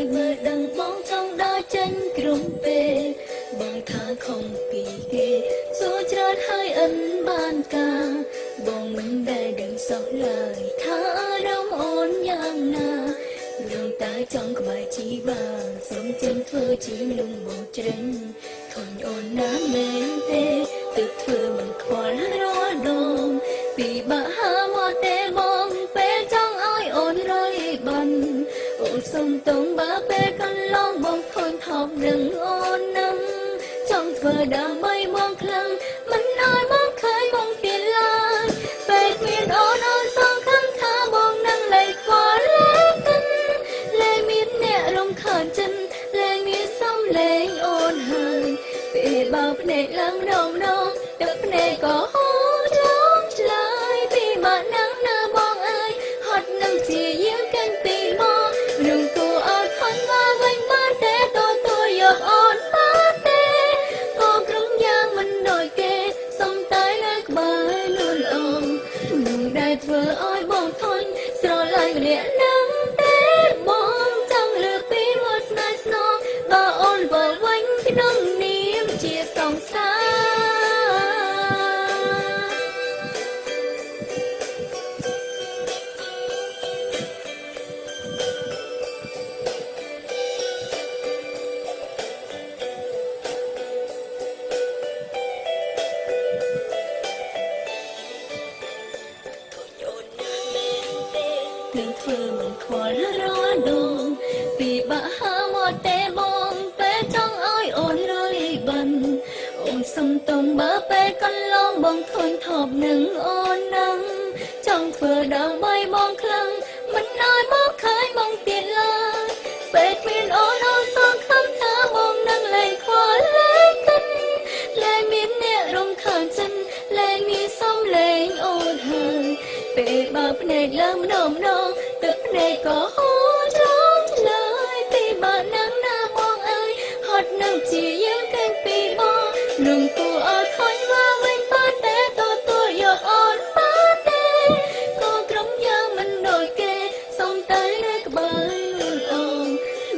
យមើលដឹងបងចង់ដើរចេញក្រុមពេលបងថាខំពីគេសួរច្រើនហើយអិនបានការបងមិនដែលដឹងសោះឡើយថាអារម្មណ៍អូនយ៉ាងណារឿងតែចង់ក្បែរជីវាសុំចេញធ្វើជាមនុស្សបងជ្រិញធន់អូនណាមែនទេទើបធ្វើមិនខ្វល់រាល់ដងពីបាក់ហាមកទេបងពេលចង់ឲ្យអូនរយបានអូនសុំតងបើពេលកន្លងបងធន់ថប់នឹងអូននឹងចង់ធ្វើដើម្បីបងខ្លាំងមិនឲ្យបងឃើញបងទៀតឡើយពេលមានអូនសងខំថាបងនឹងលែងខ្វល់លែងមានអ្នករំខានចិនលែងមានសំឡេងអូនហើយពេលបើភ្នែកឡើងម្ដងទឹកភ្នែកក៏ហូរចង់ឆ្លើយពីបាក់នឹងណាបងអើយហត់នឹងជាយាមកាន់ពីមករឿងគួរអត់ខន់មកវិញបានទេតួយកអូនបានទេក៏ក្រុមយ៉ាងមិនដូចគេសុំតែនៅក្បែរលួនអងនឹងដែលធ្វើឲ្យបងធន់ស្រឡាញ់ម្នាក់នឹងទេបងចង់លើកពីមកស្នេហ៍ស្នងបើអូនបើវិញក្នុងនាមជាសង្សារនឹងធ្វើមិនខ្វល់រាល់ដងពីបាក់ហាមកទេបងពេលចង់ឲ្យអូនរយបានអូនសុំតងបើពេលកន្លងបងធន់ថប់នឹងអូននឹងចង់ធ្វើដើម្បីបងខ្លាំងមិនឲ្យបងឃើញបងទៀតឡើយពេលមានអូនសងខំថាបងនឹងលែងខ្វល់លែងមានអ្នករំខានចិនលែងមានសំឡេងអូនហើយពេលបើភ្នែកឡើងម្ដងទឹកភ្នែកក៏ហូរចង់ឆ្លើយពីបាក់នឹងណាបងអើយហត់នឹងជាយាមកាន់ពីបងនឹងគួរអត់ខុញមកវិញបានទេយកអូនបានទេក៏ក្រុមយ៉ាងមិនដូចគេសុំតែនៅក្បែរលួនអង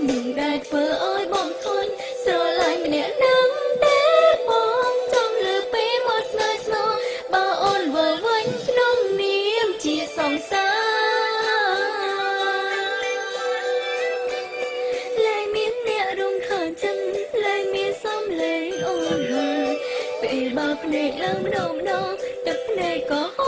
នឹងដែលធ្វើឲ្យបងធន់ស្រឡាញ់ម្នាក់នឹងទេបងចង់លើកពីមកស្នេហ៍ស្នងបើអូនវិលវិញក្នុងនាមជាសង្សារលែងមានអ្នករំខានចិនលែងមានសំឡេងអូនហើយពេលបើភ្នែកឡើងម្ដងទឹកភ្នែកក៏